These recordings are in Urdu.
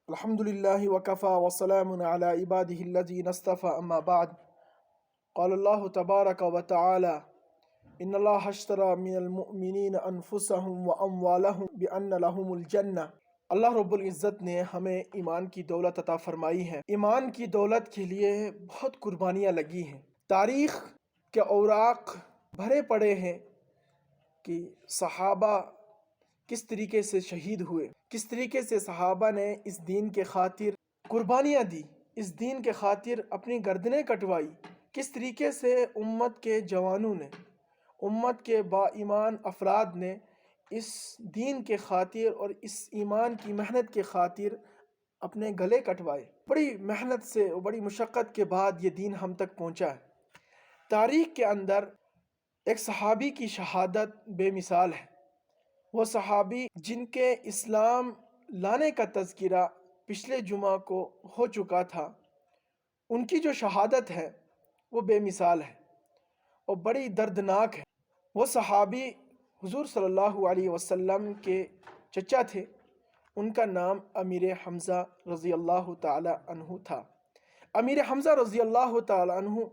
الحمد لله وكفى وسلام على عباده الذين اصطفى أما بعد. قال الله تبارك وتعالى إن الله اشترى من المؤمنين أنفسهم وأموالهم بأن لهم الجنة. اللہ رب العزت نے ہمیں ایمان کی دولت عطا فرمائی ہے۔ ایمان کی دولت کے لیے بہت قربانیاں لگی ہیں۔ تاریخ کے اوراق بھرے پڑے ہیں کہ صحابہ کس طریقے سے شہید ہوئے، کس طریقے سے صحابہ نے اس دین کے خاطر قربانیاں دی، اس دین کے خاطر اپنی گردنیں کٹوائی، کس طریقے سے امت کے جوانوں نے، امت کے با ایمان افراد نے اس دین کے خاطر اور اس ایمان کی محنت کے خاطر اپنے گلے کٹوائے۔ بڑی محنت سے اور بڑی مشقت کے بعد یہ دین ہم تک پہنچا ہے۔ تاریخ کے اندر ایک صحابی کی شہادت بے مثال ہے۔ وہ صحابی جن کے اسلام لانے کا تذکرہ پچھلے جمعہ کو ہو چکا تھا، ان کی جو شہادت ہے وہ بے مثال ہے اور بڑی دردناک ہے۔ وہ صحابی حضور صلی اللہ علیہ وسلم کے چچا تھے، ان کا نام امیر حمزہ رضی اللہ تعالی عنہ تھا۔ امیر حمزہ رضی اللہ تعالی عنہ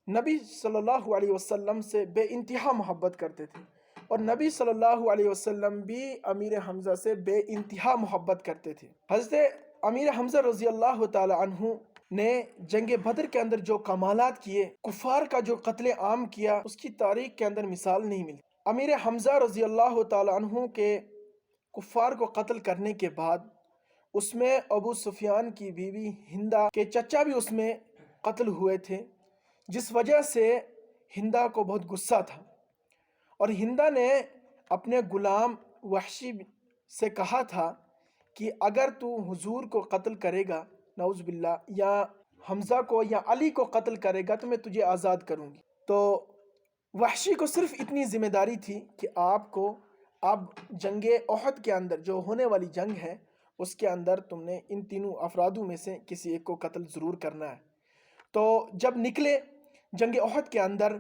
نبی صلی اللہ علیہ وسلم سے بے انتہا محبت کرتے تھے، اور نبی صلی اللہ علیہ وسلم بھی امیر حمزہ سے بے انتہا محبت کرتے تھے۔ حضرت امیر حمزہ رضی اللہ تعالی عنہ نے جنگ بدر کے اندر جو کمالات کیے، کفار کا جو قتل عام کیا، اس کی تاریخ کے اندر مثال نہیں ملتی۔ امیر حمزہ رضی اللہ تعالی عنہ کے کفار کو قتل کرنے کے بعد اس میں ابو سفیان کی بیوی ہندہ کے چچا بھی اس میں قتل ہوئے تھے، جس وجہ سے ہندہ کو بہت غصہ تھا، اور ہندہ نے اپنے غلام وحشی سے کہا تھا کہ اگر تو حضور کو قتل کرے گا، نعوذ باللہ، یا حمزہ کو یا علی کو قتل کرے گا تو میں تجھے آزاد کروں گی۔ تو وحشی کو صرف اتنی ذمہ داری تھی کہ آپ کو اب جنگ احد کے اندر جو ہونے والی جنگ ہے اس کے اندر تم نے ان تینوں افرادوں میں سے کسی ایک کو قتل ضرور کرنا ہے۔ تو جب نکلے جنگ احد کے اندر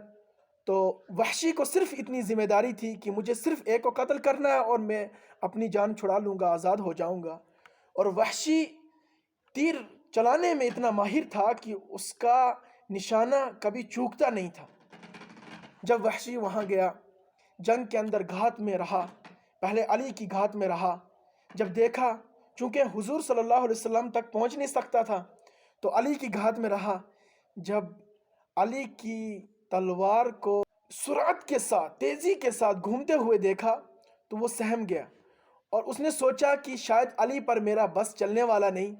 تو وحشی کو صرف اتنی ذمہ داری تھی کہ مجھے صرف ایک کو قتل کرنا ہے اور میں اپنی جان چھڑا لوں گا، آزاد ہو جاؤں گا۔ اور وحشی تیر چلانے میں اتنا ماہر تھا کہ اس کا نشانہ کبھی چوکتا نہیں تھا۔ جب وحشی وہاں گیا، جنگ کے اندر گھات میں رہا، پہلے علی کی گھات میں رہا، جب دیکھا چونکہ حضور صلی اللہ علیہ وسلم تک پہنچ نہیں سکتا تھا تو علی کی گھات میں رہا، جب علی کی تلوار کو سرعت کے ساتھ، تیزی کے ساتھ گھومتے ہوئے دیکھا تو وہ سہم گیا، اور اس نے سوچا کہ شاید علی پر میرا بس چلنے والا نہیں،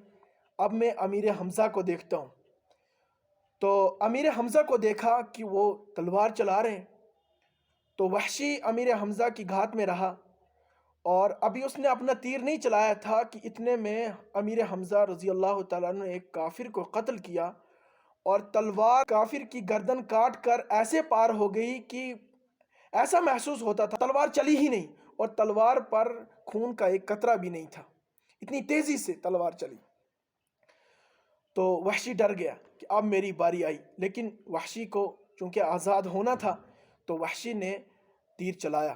اب میں امیر حمزہ کو دیکھتا ہوں۔ تو امیر حمزہ کو دیکھا کہ وہ تلوار چلا رہے ہیں، تو وحشی امیر حمزہ کی گھات میں رہا، اور ابھی اس نے اپنا تیر نہیں چلایا تھا کہ اتنے میں امیر حمزہ رضی اللہ تعالیٰ عنہ نے ایک کافر کو قتل کیا، اور تلوار کافر کی گردن کاٹ کر ایسے پار ہو گئی کہ ایسا محسوس ہوتا تھا تلوار چلی ہی نہیں، اور تلوار پر خون کا ایک قطرہ بھی نہیں تھا، اتنی تیزی سے تلوار چلی۔ تو وحشی ڈر گیا کہ اب میری باری آئی، لیکن وحشی کو چونکہ آزاد ہونا تھا تو وحشی نے تیر چلایا۔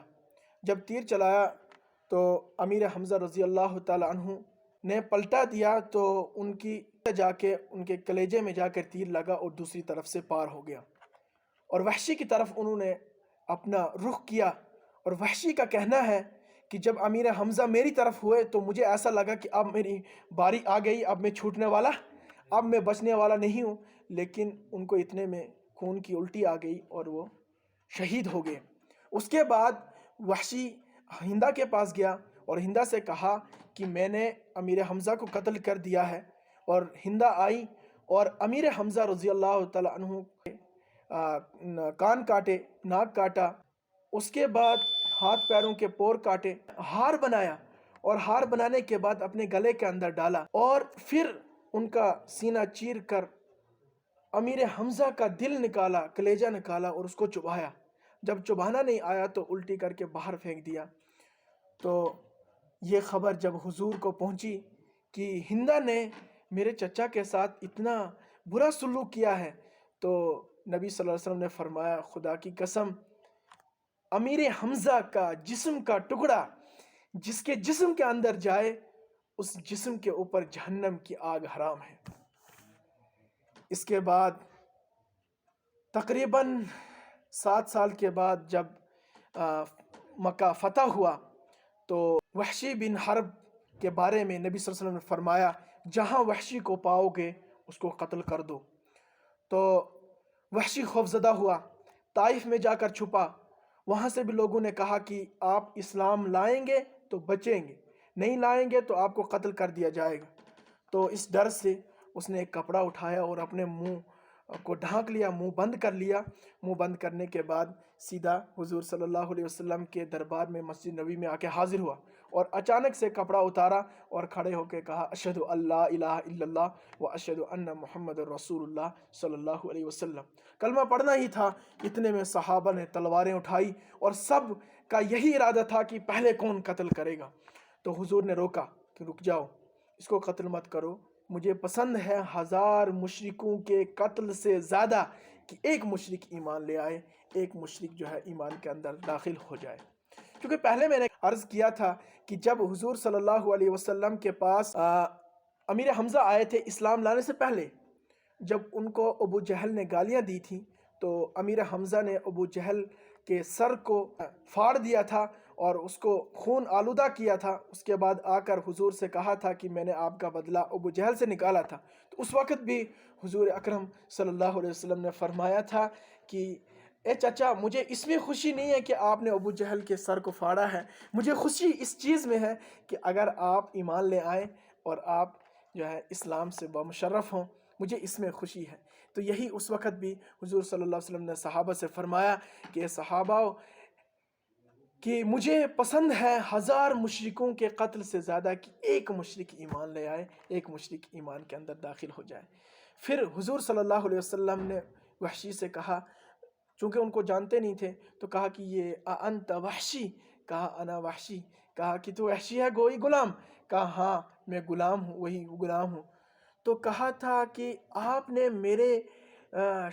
جب تیر چلایا تو امیر حمزہ رضی اللہ تعالی عنہ نے پلٹا دیا تو ان کی جا کے ان کے کلیجے میں جا کر تیر لگا اور دوسری طرف سے پار ہو گیا، اور وحشی کی طرف انہوں نے اپنا رخ کیا۔ اور وحشی کا کہنا ہے کہ جب امیر حمزہ میری طرف ہوئے تو مجھے ایسا لگا کہ اب میری باری آ گئی، اب میں چھوٹنے والا، اب میں بچنے والا نہیں ہوں، لیکن ان کو اتنے میں خون کی الٹی آ گئی اور وہ شہید ہو گئے۔ اس کے بعد وحشی ہندہ کے پاس گیا اور ہندہ سے کہا کہ میں نے امیر حمزہ کو قتل کر دیا ہے، اور ہندہ آئی اور امیر حمزہ رضی اللہ تعالیٰ عنہ کے کان کاٹے، ناک کاٹا، اس کے بعد ہاتھ پیروں کے پور کاٹے، ہار بنایا، اور ہار بنانے کے بعد اپنے گلے کے اندر ڈالا، اور پھر ان کا سینہ چیر کر امیر حمزہ کا دل نکالا، کلیجہ نکالا اور اس کو چبایا۔ جب چبانا نہیں آیا تو الٹی کر کے باہر پھینک دیا۔ تو یہ خبر جب حضور کو پہنچی کہ ہندہ نے میرے چچا کے ساتھ اتنا برا سلوک کیا ہے، تو نبی صلی اللہ علیہ وسلم نے فرمایا خدا کی قسم، امیر حمزہ کا جسم کا ٹکڑا جس کے جسم کے اندر جائے اس جسم کے اوپر جہنم کی آگ حرام ہے۔ اس کے بعد تقریباً 7 سال کے بعد جب مکہ فتح ہوا تو وحشی بن حرب کے بارے میں نبی صلی اللہ علیہ وسلم نے فرمایا جہاں وحشی کو پاؤ گے اس کو قتل کر دو۔ تو وحشی خوفزدہ ہوا، طائف میں جا کر چھپا۔ وہاں سے بھی لوگوں نے کہا کہ آپ اسلام لائیں گے تو بچیں گے، نہیں لائیں گے تو آپ کو قتل کر دیا جائے گا۔ تو اس ڈر سے اس نے ایک کپڑا اٹھایا اور اپنے منہ کو ڈھانک لیا، منہ بند کر لیا۔ منہ بند کرنے کے بعد سیدھا حضور صلی اللہ علیہ وسلم کے دربار میں مسجد نبوی میں آ کے حاضر ہوا اور اچانک سے کپڑا اتارا اور کھڑے ہو کے کہا اشہد ان لا الہ الا اللہ و اشہد ان محمد رسول اللہ صلی اللہ علیہ وسلم۔ کلمہ پڑھنا ہی تھا، اتنے میں صحابہ نے تلواریں اٹھائی اور سب کا یہی ارادہ تھا کہ پہلے کون قتل کرے گا۔ تو حضور نے روکا کہ رک جاؤ، اس کو قتل مت کرو، مجھے پسند ہے 1000 مشرکوں کے قتل سے زیادہ کہ ایک مشرک ایمان لے آئے، ایک مشرک جو ہے ایمان کے اندر داخل ہو جائے۔ کیونکہ پہلے میں نے عرض کیا تھا کہ جب حضور صلی اللہ علیہ وسلم کے پاس امیر حمزہ آئے تھے اسلام لانے سے پہلے، جب ان کو ابو جہل نے گالیاں دی تھیں تو امیر حمزہ نے ابو جہل کے سر کو پھاڑ دیا تھا اور اس کو خون آلودہ کیا تھا۔ اس کے بعد آ کر حضور سے کہا تھا کہ میں نے آپ کا بدلہ ابو جہل سے نکالا تھا۔ تو اس وقت بھی حضور اکرم صلی اللہ علیہ وسلم نے فرمایا تھا کہ اے چچا، مجھے اس میں خوشی نہیں ہے کہ آپ نے ابو جہل کے سر کو پھاڑا ہے، مجھے خوشی اس چیز میں ہے کہ اگر آپ ایمان لے آئیں اور آپ جو ہے اسلام سے بمشرف ہوں، مجھے اس میں خوشی ہے۔ تو یہی اس وقت بھی حضور صلی اللہ علیہ وسلم نے صحابہ سے فرمایا کہ صحابہ کہ مجھے پسند ہے 1000 مشرکوں کے قتل سے زیادہ کہ ایک مشرک ایمان لے آئے، ایک مشرک ایمان کے اندر داخل ہو جائے۔ پھر حضور صلی اللہ علیہ وسلم نے وحشی سے کہا، چونکہ ان کو جانتے نہیں تھے، تو کہا کہ یہ انت وحشی؟ کہا انا وحشی۔ کہا کہ تو وحشی ہے گوئی غلام؟ کہا ہاں میں غلام ہوں، وہی غلام ہوں۔ تو کہا تھا کہ آپ نے میرے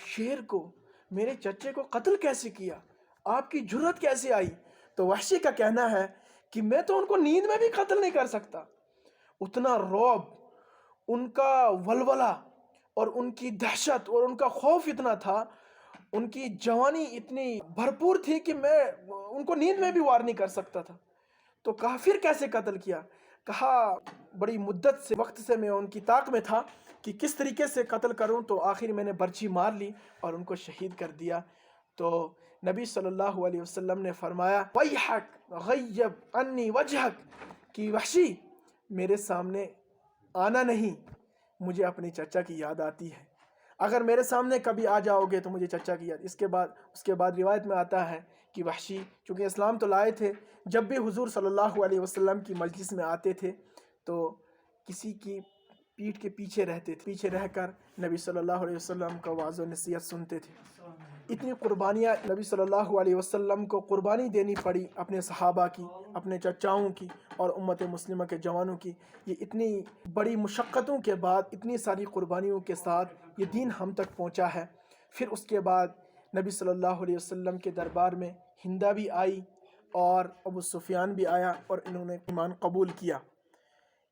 شیر کو، میرے چچے کو قتل کیسے کیا؟ آپ کی جرت کیسے آئی؟ تو وحشی کا کہنا ہے کہ میں تو ان کو نیند میں بھی قتل نہیں کر سکتا۔ اتنا رعب، ان کا ولولہ اور ان کی دہشت اور ان کا خوف اتنا تھا، ان کی جوانی اتنی بھرپور تھی کہ میں ان کو نیند میں بھی وار نہیں کر سکتا تھا۔ تو کہا پھر کیسے قتل کیا؟ کہا بڑی مدت سے وقت سے میں ان کی طاق میں تھا کہ کس طریقے سے قتل کروں، تو آخر میں نے برچی مار لی اور ان کو شہید کر دیا۔ تو نبی صلی اللہ علیہ وسلم نے فرمایا ویحک غیب عنی وجہک، کہ وحشی میرے سامنے آنا نہیں، مجھے اپنے چچا کی یاد آتی ہے، اگر میرے سامنے کبھی آ جاؤ گے تو مجھے چچا کی یاد۔ اس کے بعد روایت میں آتا ہے کہ وحشی چونکہ اسلام تو لائے تھے، جب بھی حضور صلی اللہ علیہ وسلم کی مجلس میں آتے تھے تو کسی کی پیٹھ کے پیچھے رہتے تھے، پیچھے رہ کر نبی صلی اللہ علیہ وسلم کا وعظ و نصیحت سنتے تھے۔ اتنی قربانیاں نبی صلی اللہ علیہ وسلم کو قربانی دینی پڑی اپنے صحابہ کی، اپنے چچاؤں کی اور امت مسلمہ کے جوانوں کی۔ یہ اتنی بڑی مشقتوں کے بعد، اتنی ساری قربانیوں کے ساتھ یہ دین ہم تک پہنچا ہے۔ پھر اس کے بعد نبی صلی اللہ علیہ وسلم کے دربار میں ہندہ بھی آئی اور ابو سفیان بھی آیا اور انہوں نے ایمان قبول کیا۔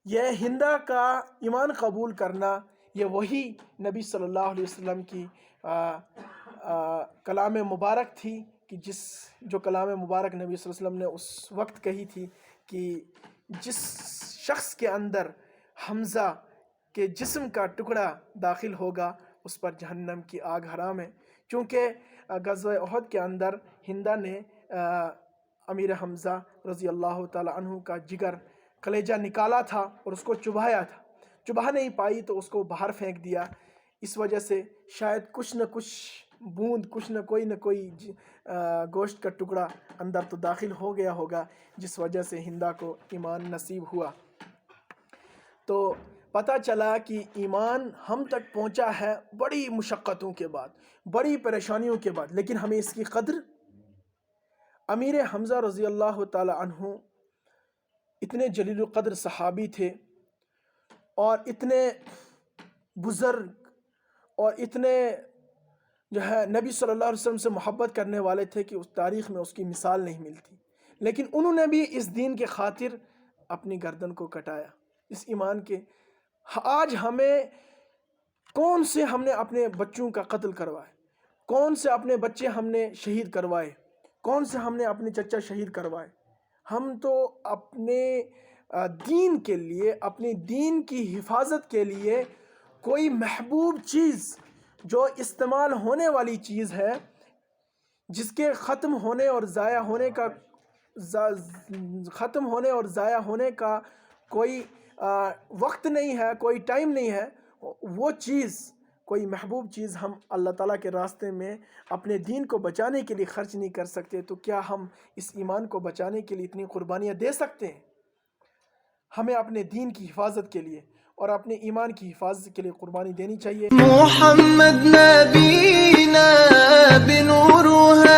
یہ ہندہ کا ایمان قبول کرنا یہ وہی نبی صلی اللہ علیہ وسلم کی کلام مبارک تھی کہ جو کلام مبارک نبی صلی اللہ علیہ وسلم نے اس وقت کہی تھی کہ جس شخص کے اندر حمزہ کے جسم کا ٹکڑا داخل ہوگا اس پر جہنم کی آگ حرام ہے۔ چونکہ غزوہ احد کے اندر ہندہ نے امیر حمزہ رضی اللہ تعالی عنہ کا جگر کلیجہ نکالا تھا اور اس کو چبھایا تھا، چبھا نہیں پائی تو اس کو باہر پھینک دیا۔ اس وجہ سے شاید کچھ نہ کچھ بوند، کچھ نہ کوئی گوشت کا ٹکڑا اندر تو داخل ہو گیا ہوگا، جس وجہ سے ہندہ کو ایمان نصیب ہوا۔ تو پتہ چلا کہ ایمان ہم تک پہنچا ہے بڑی مشقتوں کے بعد، بڑی پریشانیوں کے بعد، لیکن ہمیں اس کی قدر۔ امیر حمزہ رضی اللہ تعالی عنہ اتنے جلیل القدر صحابی تھے اور اتنے بزرگ اور اتنے جو ہے نبی صلی اللہ علیہ وسلم سے محبت کرنے والے تھے کہ اس تاریخ میں اس کی مثال نہیں ملتی، لیکن انہوں نے بھی اس دین کے خاطر اپنی گردن کو کٹایا۔ اس ایمان کے. آج ہمیں کون سے ہم نے اپنے بچوں کا قتل کروائے، کون سے اپنے بچے ہم نے شہید کروائے، کون سے ہم نے اپنے چچا شہید کروائے. ہم تو اپنے دین کے لیے، اپنے دین کی حفاظت کے لیے کوئی محبوب چیز جو استعمال ہونے والی چیز ہے، جس کے ختم ہونے اور ضائع ہونے کا کوئی وقت نہیں ہے، کوئی ٹائم نہیں ہے، وہ چیز، کوئی محبوب چیز ہم اللہ تعالیٰ کے راستے میں اپنے دین کو بچانے کے لیے خرچ نہیں کر سکتے، تو کیا ہم اس ایمان کو بچانے کے لیے اتنی قربانیاں دے سکتے ہیں؟ ہمیں اپنے دین کی حفاظت کے لیے اور اپنے ایمان کی حفاظت کے لیے قربانی دینی چاہیے. محمد نبینا بنورها